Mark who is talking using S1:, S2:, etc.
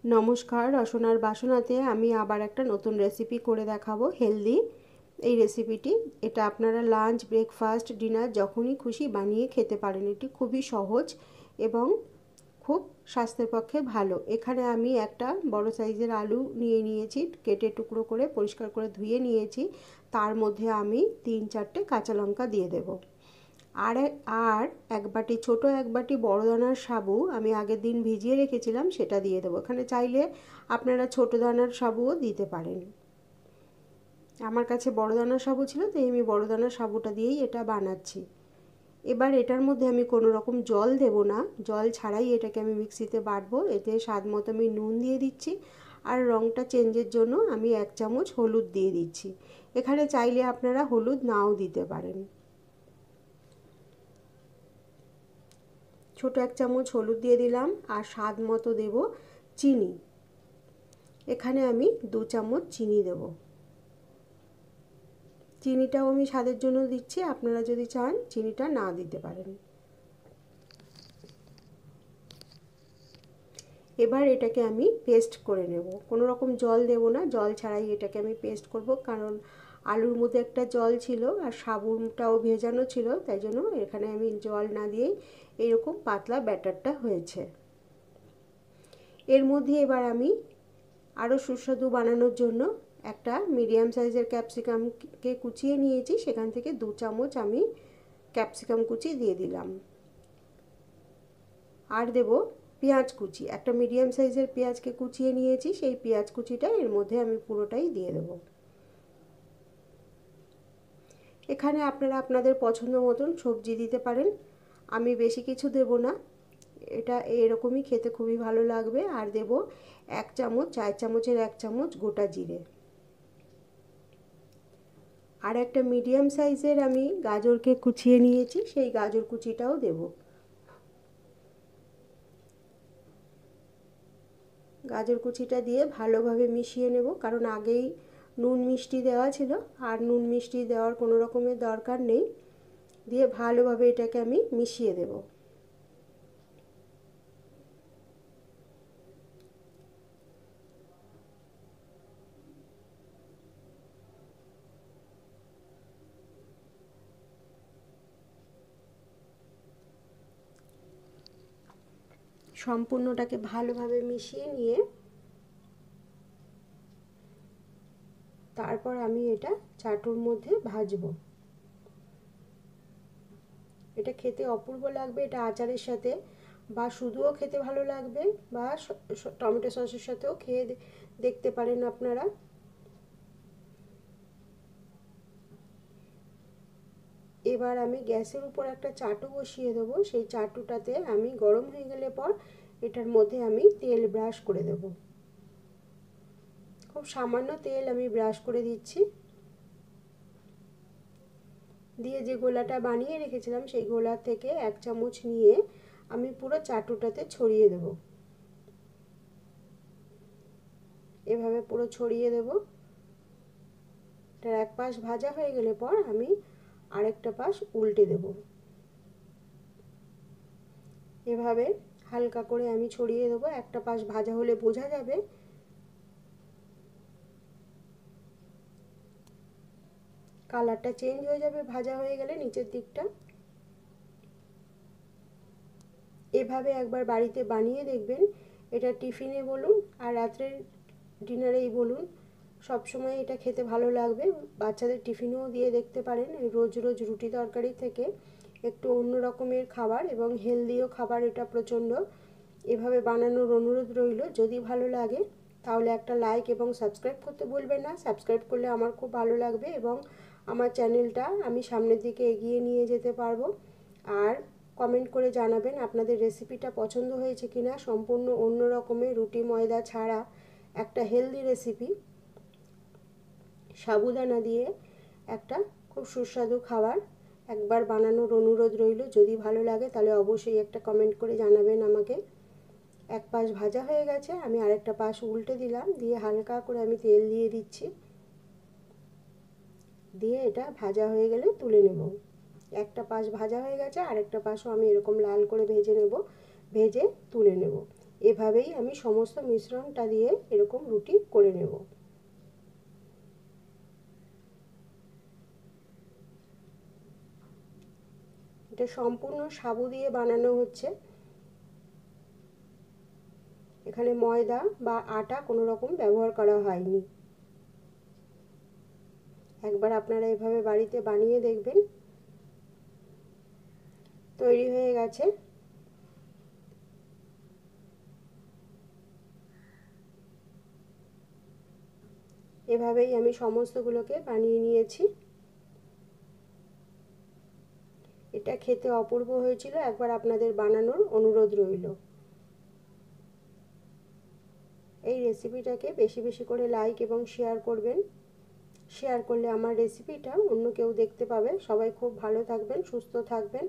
S1: নমস্কার, রসনার বাসনাতে আমি আবার একটা নতুন রেসিপি করে দেখাবো, হেলদি। এই রেসিপিটি এটা আপনারা লাঞ্চ, ব্রেকফাস্ট, ডিনার যখনই খুশি বানিয়ে খেতে পারেন। এটি খুবই সহজ এবং খুব স্বাস্থ্যের পক্ষে ভালো। এখানে আমি একটা বড় সাইজের আলু নিয়েছি, কেটে টুকরো করে পরিষ্কার করে ধুয়ে নিয়েছি। তার মধ্যে আমি 3-4টে কাঁচা লঙ্কা দিয়ে দেবো। আর আর এক বাটি বড় দানার সাবু আমি আগের দিন ভিজিয়ে রেখেছিলাম, সেটা দিয়ে দেবো। এখানে চাইলে আপনারা ছোট দানার সাবুও দিতে পারেন। আমার কাছে বড় দানার সাবু ছিল, তাই আমি বড় দানার সাবুটা দিয়েই এটা বানাচ্ছি। এবার এটার মধ্যে আমি কোনো রকম জল দেব না, জল ছাড়াই এটাকে আমি মিক্সিতে বাটবো। এতে স্বাদ মতো আমি নুন দিয়ে দিচ্ছি, আর রঙটা চেঞ্জের জন্য আমি 1 চামচ হলুদ দিয়ে দিচ্ছি। এখানে চাইলে আপনারা হলুদ নাও দিতে পারেন। ছোট 1 চামচ হলুদ দিয়ে দিলাম, আর স্বাদ মতো দেব চিনি। এখানে আমি 2 চামচ চিনি দেব। চিনিটাও আমি স্বাদের জন্য দিচ্ছি, আপনারা যদি চান চিনিটা না দিতে পারেন। এবার এটাকে আমি পেস্ট করে নেব, কোনো রকম জল দেব না, জল ছাড়াই এটাকে আমি পেস্ট করব। কারণ আলুর মধ্যে একটা জল ছিল আর সাবুনটাও ভেজানো ছিল, তাই জন্য এখানে আমি জল না দিয়েই এরকম পাতলা ব্যাটারটা হয়েছে। এর মধ্যে এবার আমি আরও সুস্বাদু বানানোর জন্য একটা মিডিয়াম সাইজের ক্যাপসিকামকে কুচিয়ে নিয়েছি, সেখান থেকে 2 চামচ আমি ক্যাপসিকাম কুচি দিয়ে দিলাম। আর দেব পেঁয়াজ কুচি, একটা মিডিয়াম সাইজের পেঁয়াজকে কুচিয়ে নিয়েছি, সেই পেঁয়াজ কুচিটা এর মধ্যে আমি পুরোটাই দিয়ে দেব। এখানে আপনারা আপনাদের পছন্দ মতন সবজি দিতে পারেন, আমি বেশি কিছু দেব না। এটা এরকমই খেতে খুবই ভালো লাগবে। আর দেব 1 চামচ, 4 চামচের 1 চামচ গোটা জিরে। আর একটা মিডিয়াম সাইজের আমি গাজরকে কুচিয়ে নিয়েছি, সেই গাজর কুচিটাও দেব। গাজর কুচিটা দিয়ে ভালোভাবে মিশিয়ে নেব, কারণ আগেই নুন মিষ্টি দেওয়া ছিল, আর নুন মিষ্টি দেওয়ার কোনো রকমের দরকার নেই। দিয়ে ভালোভাবে এটাকে আমি মিশিয়ে দেব। সম্পূর্ণটাকে ভালোভাবে মিশিয়ে নিয়ে তারপর আমি এটা চাটুর মধ্যে ভাজবো। এটা খেতে অপূর্ব লাগবে, এটা আচারের সাথে বা শুধুও খেতে ভালো লাগবে, বা টমেটো সসের সাথেও খেয়ে দেখতে পারেন আপনারা। এবার আমি গ্যাসের উপর একটা চাটু বসিয়ে দেবো, সেই চাটুটাতে আমি গরম হয়ে গেলে পর এটার মধ্যে আমি তেল ব্রাশ করে দেব। খুব সামান্য তেল আমি ব্রাশ করে দিচ্ছি। দিয়ে যে গোলাটা বানিয়ে রেখেছিলাম সেই গোলা থেকে 1 চামচ নিয়ে আমি পুরো চাটুটাতে ছড়িয়ে দেব। এভাবে পুরো ছড়িয়ে দেব। এটার এক পাশ ভাজা হয়ে গেলে পর আমি আরেকটা পাশ উল্টে দেব। এভাবে হালকা করে আমি ছড়িয়ে দেবো, একটা পাশ ভাজা হলে বোঝা যাবে। কালারটা চেঞ্জ হয়ে যাবে ভাজা হয়ে গেলে নিচের দিকটা। এভাবে একবার বাড়িতে বানিয়ে দেখবেন, এটা টিফিনে বলুন আর রাত্রের ডিনারেই বলুন, সব সময় এটা খেতে ভালো লাগবে। বাচ্চাদের টিফিনেও দিয়ে দেখতে পারেন। রোজ রোজ রুটি তরকারি থেকে একটু অন্য রকমের খাবার এবং হেলদিও খাবার এটা প্রচণ্ড। এভাবে বানানোর অনুরোধ রইল। যদি ভালো লাগে তাহলে একটা লাইক এবং সাবস্ক্রাইব করতে ভুলবেন না। সাবস্ক্রাইব করলে আমার খুব ভালো লাগবে এবং আমার চ্যানেলটা আমি সামনের দিকে এগিয়ে নিয়ে যেতে পারবো। আর কমেন্ট করে জানাবেন আপনাদের রেসিপিটা পছন্দ হয়েছে কিনা। সম্পূর্ণ অন্য রকমের, রুটি ময়দা ছাড়া একটা হেলদি রেসিপি, সাবুদানা দিয়ে একটা খুব সুস্বাদু খাবার। একবার বানানোর অনুরোধ রইল। যদি ভালো লাগে তাহলে অবশ্যই একটা কমেন্ট করে জানাবেন আমাকে। এক পাশ ভাজা হয়ে গেছে, আমি আরেকটা পাশ উল্টে দিলাম, দিয়ে হালকা করে আমি তেল দিয়ে দিচ্ছি। দিয়ে এটা ভাজা হয়ে গেলে তুলে নেব। একটা পাশ ভাজা হয়ে গেছে, আরেকটা পাশও আমি এরকম লাল করে ভেজে নেব, ভেজে তুলে নেব। এভাবেই আমি সমস্ত মিশ্রণটা দিয়ে এরকম রুটি করে নেব। এটা সম্পূর্ণ সাবু দিয়ে বানানো হচ্ছে, এখানে ময়দা বা আটা কোনো রকম ব্যবহার করা হয়নি। একবার আপনারা এভাবে বাড়িতে বানিয়ে দেখবেন। তৈরি হয়ে গেছে। এভাবেই আমি সমস্তগুলোকে বানিয়ে নিয়েছি। এটা খেতে অপূর্ব হয়েছিল, একবার আপনাদের বানানোর অনুরোধ রইল। এই রেসিপিটাকে বেশি বেশি করে লাইক এবং শেয়ার করবেন। শেয়ার করলে আমার রেসিপিটা অন্য কেউ দেখতে পাবে। সবাই খুব ভালো থাকবেন, সুস্থ থাকবেন